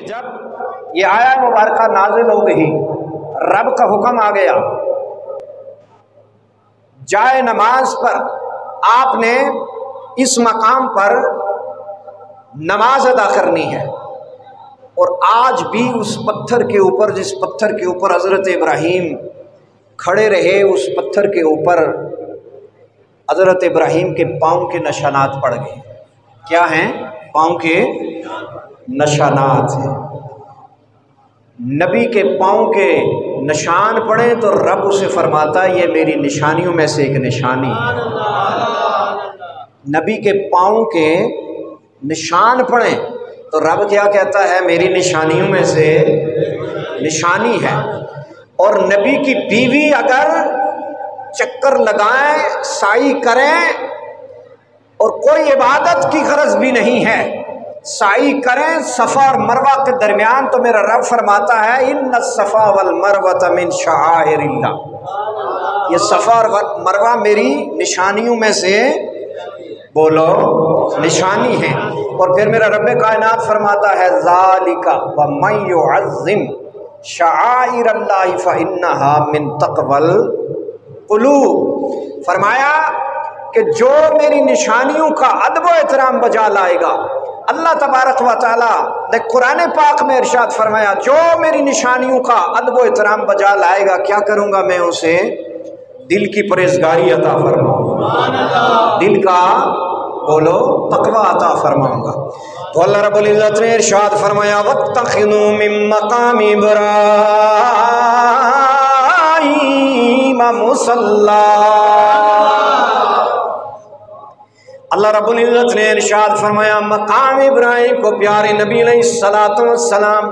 جب یہ آیا مبارکہ نازل ہو گئی، رب کا حکم آ گیا، جائے نماز پر آپ نے اس مقام پر نماز ادا کرنی ہے۔ اور آج بھی اس پتھر کے اوپر، جس پتھر کے اوپر حضرت ابراہیم کھڑے رہے، اس پتھر کے اوپر حضرت ابراہیم کے پاؤں کے نشانات پڑ گئے۔ کیا ہیں؟ پاؤں کے نشانات ہیں۔ نبی کے پاؤں کے نشان پڑے تو رب اسے فرماتا ہے یہ میری نشانیوں میں سے ایک نشانی ہے۔ نبی کے پاؤں کے نشان پڑے تو رب کیا کہتا ہے؟ میری نشانیوں میں سے نشانی ہے۔ اور نبی کی بیوی اگر چکر لگائیں، سعی کریں اور کوئی عبادت کی غرض بھی نہیں ہے، سعی کریں صفا اور مروہ کے درمیان، تو میرا رب فرماتا ہے ان الصفا والمروہ من شعائر اللہ، یہ صفا اور مروہ میری نشانیوں میں سے، بولو، نشانی ہیں۔ اور پھر میرا رب کائنات فرماتا ہے ذالک ومن یعظم شعائر اللہ فانھا من تقوی القلوب، فرمایا کہ جو میری نشانیوں کا ادب و احترام بجا لائے گا، اللہ تبارک و تعالیٰ نے قرآن پاک میں ارشاد فرمایا جو میری نشانیوں کا ادب و احترام بجا لائے گا، کیا کروں گا میں اسے؟ دل کی پرہیزگاری عطا فرماؤں گا، دل کا، بولو، تقوی عطا فرماؤں گا۔ تو اللہ رب العزت نے ارشاد فرمایا وَاتَّخِذُوا مِن مَّقَامِ إِبْرَاهِيمَ مُصَلًّى، اللہ رب العزت نے ارشاد فرمایا مقام ابراہیم کو پیارے نبی علیہ السلام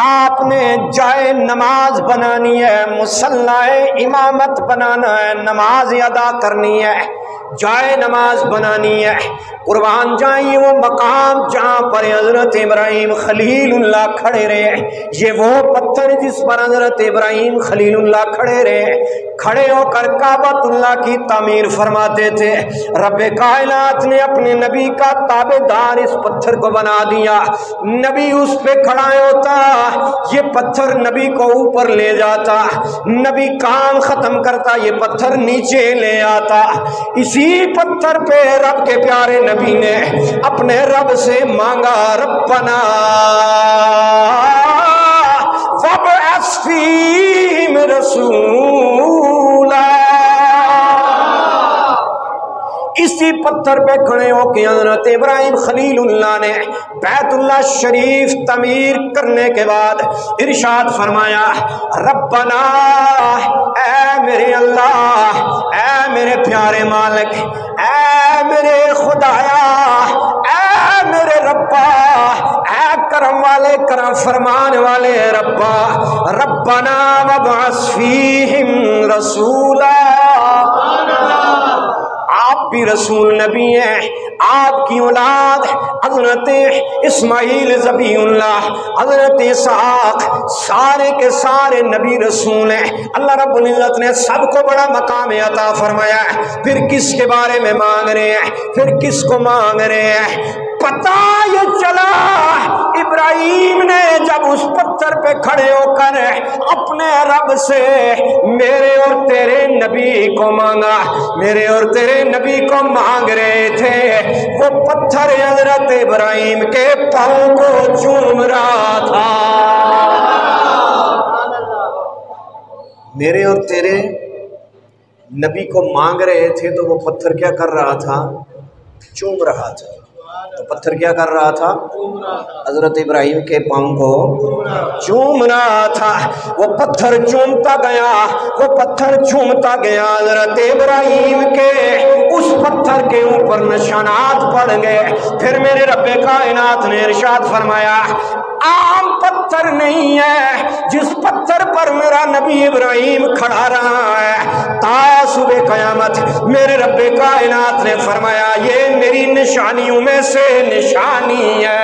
آپ نے جائے نماز بنانی ہے، مصلی امامت بنانا ہے، نماز ادا کرنی ہے، جائے نماز بنانی ہے۔ قربان جائیں وہ مقام جہاں پر حضرت ابراہیم خلیل اللہ کھڑے رہے، یہ وہ پتھر جس پر حضرت ابراہیم خلیل اللہ کھڑے رہے، کھڑے ہو کر کعبۃ اللہ کی تعمیر فرماتے تھے۔ رب کائنات نے اپنے نبی کا تابع دار اس پتھر کو بنا دیا، نبی اس پہ کھڑا ہوتا، یہ پتھر نبی کو اوپر لے جاتا، نبی کام ختم کرتا، یہ پتھر نیچے لے آتا۔ اسی پتھر پہ رب کے پیارے نبی نے اپنے رب سے مانگا ربنا وابعث فیہم رسولا، اسی پتھر پہ کھڑے ہو کے حضرت ابراہیم خلیل اللہ نے بیت اللہ شریف تعمیر کرنے کے بعد ارشاد فرمایا ربنا، اے میرے اللہ، اے میرے پیارے مالک، اے میرے خدایا، اے میرے ربا، اے کرم والے، کرم فرمان والے ربا، ربنا وابعث فیہم رسولا، آپ بھی رسول نبی ہیں، آپ کی اولاد حضرت اسماعیل ذبیح اللہ، حضرت اسحاق، سارے کے سارے نبی رسول ہیں۔ اللہ رب العزت نے سب کو بڑا مقام عطا فرمایا ہے، پھر کس کے بارے میں مانگ رہے ہیں؟ پھر کس کو مانگ رہے ہیں؟ پتہ یہ چلا ابراہیم نے جب اس پتھر پہ کھڑے ہو کر اپنے رب سے میرے اور تیرے نبی کو مانگا، میرے اور تیرے نبی کو مانگ رہے تھے، وہ پتھر حضرت ابراہیم کے پاؤں کو چوم رہا تھا۔ میرے اور تیرے نبی کو مانگ رہے تھے تو وہ پتھر کیا کر رہا تھا؟ چوم رہا تھا۔ تو پتھر کیا کر رہا تھا؟ حضرت ابراہیم کے پاؤں کو چوم رہا تھا۔ وہ پتھر چومتا گیا، وہ پتھر چومتا گیا، حضرت ابراہیم کے اس پتھر کے اوپر نشانات پڑ گئے۔ پھر میرے رب کائنات نے ارشاد فرمایا عام پتھر نہیں ہے جس پتھر پر میرا نبی ابراہیم کھڑا رہا ہے تا صبح قیامت، میرے رب کائنات نے فرمایا یہ میری نشانیوں میں سے نشانی ہے۔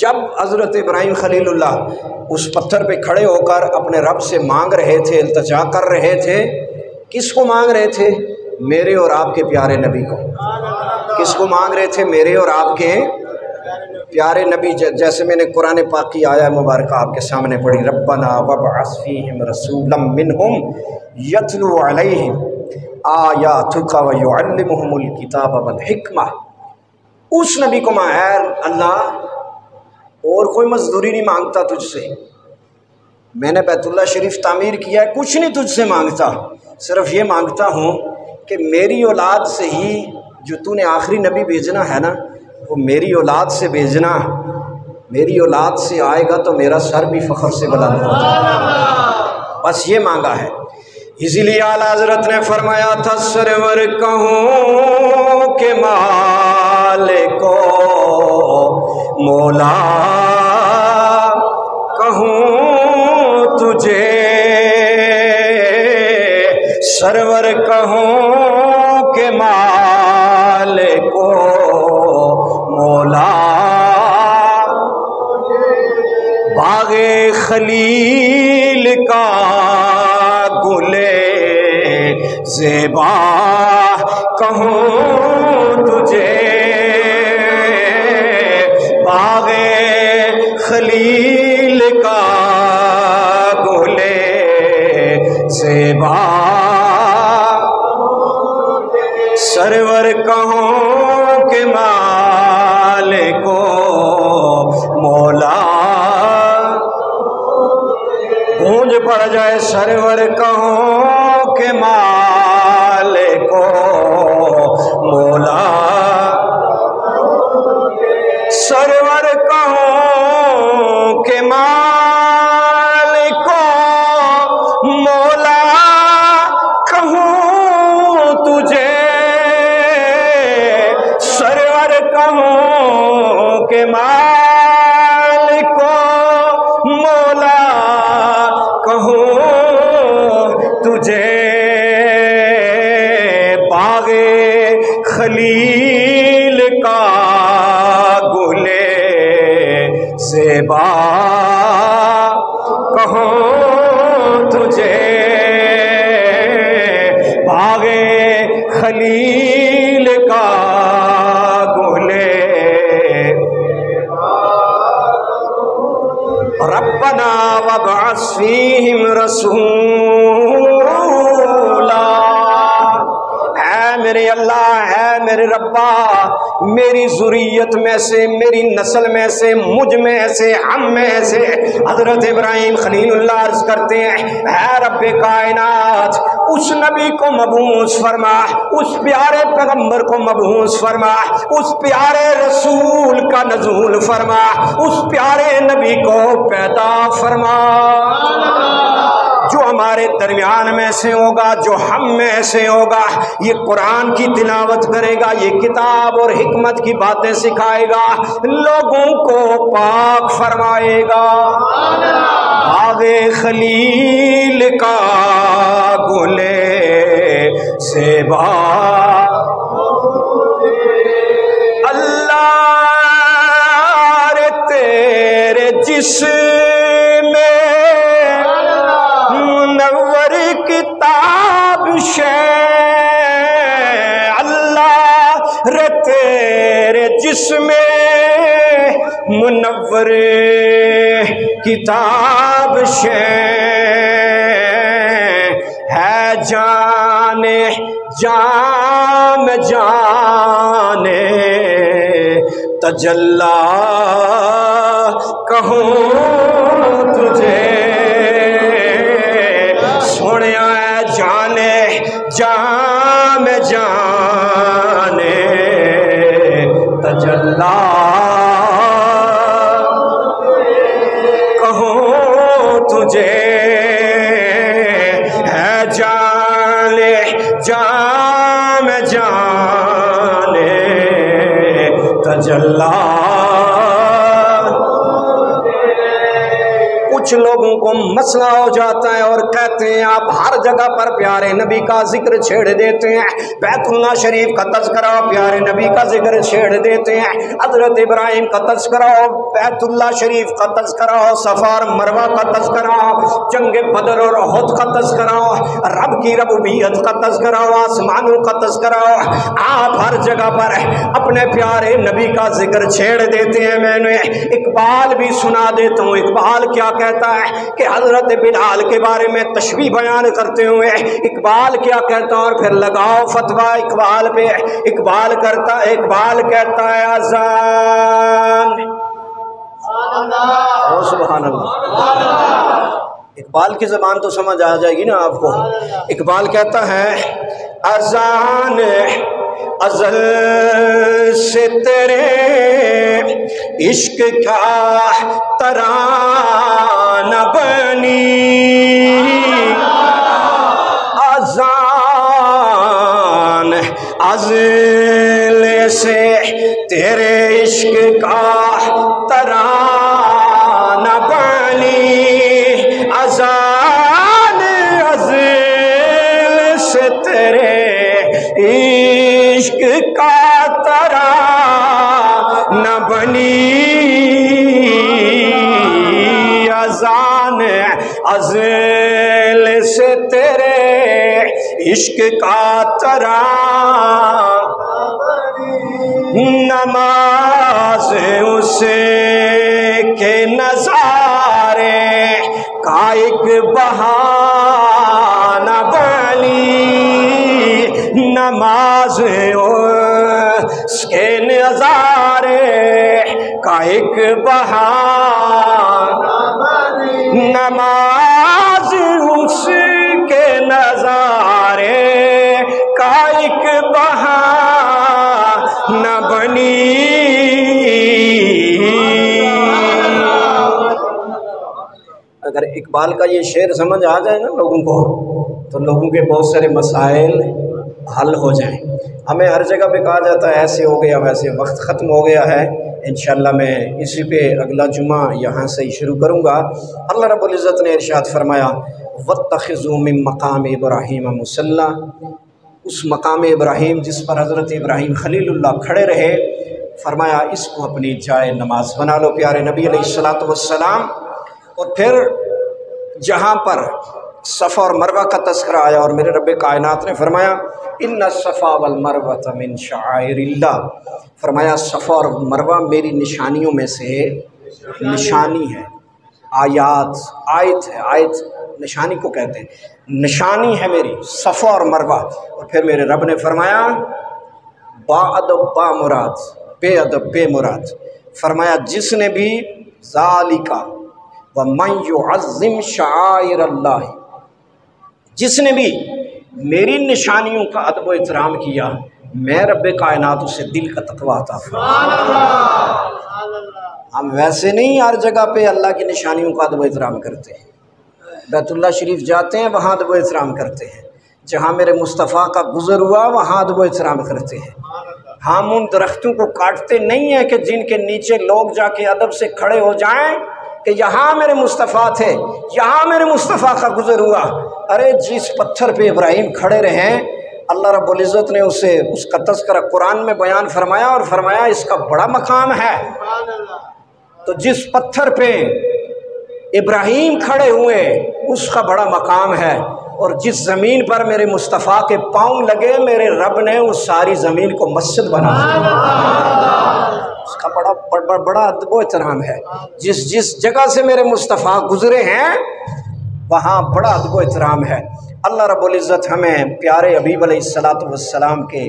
جب حضرت ابراہیم خلیل اللہ اس پتھر پہ کھڑے ہو کر اپنے رب سے مانگ رہے تھے، التجا کر رہے تھے، کس کو مانگ رہے تھے؟ میرے اور آپ کے پیارے نبی کو۔ کس کو مانگ رہے تھے؟ میرے اور آپ کے پیارے نبی۔ جیسے میں نے قرآن پاک کی آیہ مبارکہ آپ کے سامنے پڑھی، ربنا وابعث فیہم رسولا منہم یتلو علیہم آیاتک ویعلمہم الکتاب والحکمہ۔ اس نبی کو اے اللہ، اور کوئی مزدوری نہیں مانگتا تجھ سے، میں نے بیت اللہ شریف تعمیر کیا ہے، کچھ نہیں تجھ سے مانگتا، صرف یہ مانگتا ہوں کہ میری اولاد سے ہی جو تو نے آخری نبی بھیجنا ہے نا، وہ میری اولاد سے بھیجنا، میری اولاد سے آئے گا تو میرا سر بھی فخر سے بلند ہوگا۔ بس یہ مانگا ہے۔ اسی لیے اعلیٰ حضرت نے فرمایا تھا، سرور کہوں کہ مالکو مولا کہوں تجھے، سرور کہوں کہ مالکو مولا، باغ خلیل کا گلے زیبا کہوں تجھے، باغ خلیل کا گلے زیبا، سرور کہوں کہ مالکو مولا، گونج پڑ جائے سرور کہوں کہ مالکو مولا، سرور کہوں کہ مالکو مولا کہوں تجھے، سرور کہوں کہ مالکو مولا کہوں تجھے، باغ خلیل کا گلے زیبا کہوں تجھے، باغ خلیل کا گلے، ربنا وابعث فیہم رسولا، اے میرے اللہ، اے میرے ربا، میری ذریت میں سے، میری نسل میں سے، مجھ میں سے، ہم میں سے، حضرت ابراہیم خلیل اللہ عرض کرتے ہیں، اے رب کائنات، اس نبی کو مبعوث فرما، اس پیارے پیغمبر کو مبعوث فرما، اس پیارے رسول کا نزول فرما، اس پیارے نبی کو پیدا فرما، جو ہمارے درمیان میں سے ہوگا، جو ہم میں سے ہوگا، یہ قرآن کی تلاوت کرے گا، یہ کتاب اور حکمت کی باتیں سکھائے گا، لوگوں کو پاک فرمائے گا، باغ خلیل کا گلے زیبا، اللہ رے تیرے جسم منور کتاب شے، اللہ رے تیرے جسم منور کتاب شے، ہے جانے جام جانے تجلا کہوں تجھے، سوڑیا ہے جانے جام جانے تجلا کہوں تجھے، ہے جانے جام جانے تجلا، کچھ کچھ لوگوں کو مسئلہ ہو جاتا ہے اور کہتے ہیں آپ ہر جگہ پر پیارے نبی کا ذکر چھیڑ دیتے ہیں، بیت اللہ شریف کا تذکرہ پیارے نبی کا ذکر چھیڑ دیتے ہیں، حضرت ابراہیم کا تذکرہ ہو، بیت اللہ شریف کا تذکرہ ہو، صفا اور مروہ کا تذکرہ ہو، جنگ بدر اور احد کا تذکرہ ہو، رب کی ربوبیت کا تذکرہ ہو، آسمانوں کا تذکرہ ہو، آپ ہر جگہ پر اپنے پیارے نبی کا ذکر چھیڑ دیتے ہیں۔ میں نے اقبال بھی سنا دیتا ہوں، اقبال کیا کہتا ہے کہ حضرت بلال کے بارے میں تشبیہ بیان کرتے ہوئے اقبال کیا کہتا ہے، اور پھر لگاؤ فتویٰ اقبال پہ۔ اقبال کہتا ہے اذان، سبحان اللہ، اقبال کی زبان تو سمجھ آ جائے گی نا آپ کو۔ اقبال کہتا ہے اذان ازل سے تیرے عشق کا ترانہ بنی، اذان ازل سے تیرے عشق کا ترانہ بنی، اذان ازل سے تیرے عشق کا ترانہ بنی، اذان ازل سے تیرے عشق کا ترانہ، نماز اس کے نظارے کا ایک بہانہ بنی، نماز اس کے نظارے کا ایک بہانہ بنی، نماز اس کے نظارے کا ایک بہانہ بنی۔ اگر اقبال کا یہ شعر سمجھ آ جائے نا لوگوں کو تو لوگوں کے بہت سارے مسائل حل ہو جائیں۔ ہمیں ہر جگہ پہ کہا جاتا ہے ایسے ہو گیا ویسے، وقت ختم ہو گیا ہے، انشاءاللہ میں اسی پہ اگلا جمعہ یہاں سے ہی شروع کروں گا۔ اللہ رب العزت نے ارشاد فرمایا وَاتَّخِذُوا مِن مَّقَامِ إِبْرَاهِيمَ مُصَلًّى، اس مقام ابراہیم جس پر حضرت ابراہیم خلیل اللہ کھڑے رہے، فرمایا اس کو اپنی جائے نماز بنا لو پیارے نبی علیہ الصلوۃ والسلام۔ اور پھر جہاں پر صفا اور مروہ کا تذکرہ آیا اور میرے رب کائنات نے فرمایا ان الصفا والمروۃ من شعائر اللہ، فرمایا صفا اور مروہ میری نشانیوں میں سے نشانی ہے، آیت ہے، آیت نشانی کو کہتے ہیں، نشانی ہے میری صفا اور مروہ۔ اور پھر میرے رب نے فرمایا با ادب با مراد، بے ادب بے مراد، فرمایا جس نے بھی ذالکا ومن یعظم شعائر اللہ، جس نے بھی میری نشانیوں کا ادب و احترام کیا، میں رب کائنات اسے دل کا تقویٰ عطا فرماؤں۔ ہم ویسے نہیں ہر جگہ پہ اللہ کی نشانیوں کا ادب و احترام کرتے ہیں، بیت اللہ شریف جاتے ہیں وہاں ادب و احترام کرتے ہیں، جہاں میرے مصطفیٰ کا گزر ہوا وہاں ادب و احترام کرتے ہیں۔ ہم ان درختوں کو کاٹتے نہیں ہیں کہ جن کے نیچے لوگ جا کے ادب سے کھڑے ہو جائیں کہ یہاں میرے مصطفیٰ تھے، یہاں میرے مصطفیٰ کا گزر ہوا۔ ارے جس پتھر پہ ابراہیم کھڑے رہے اللہ رب العزت نے اسے اس کا تذکرہ قرآن میں بیان فرمایا اور فرمایا اس کا بڑا مقام ہے۔ تو جس پتھر پہ ابراہیم کھڑے ہوئے اس کا بڑا مقام ہے، اور جس زمین پر میرے مصطفیٰ کے پاؤں لگے میرے رب نے اس ساری زمین کو مسجد بنا دیا، اس کا بڑا ادب و احترام ہے۔ جس جگہ سے میرے مصطفیٰ گزرے ہیں وہاں بڑا ادب و احترام ہے۔ اللہ رب العزت ہمیں پیارے حبیب علیہ الصلوۃ والسلام کے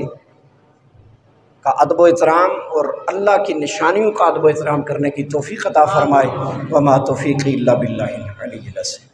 کا ادب و احترام اور اللہ کی نشانیوں کا ادب و احترام کرنے کی توفیق عطا فرمائے۔ وما توفیقی الا باللہ العلی العظیم۔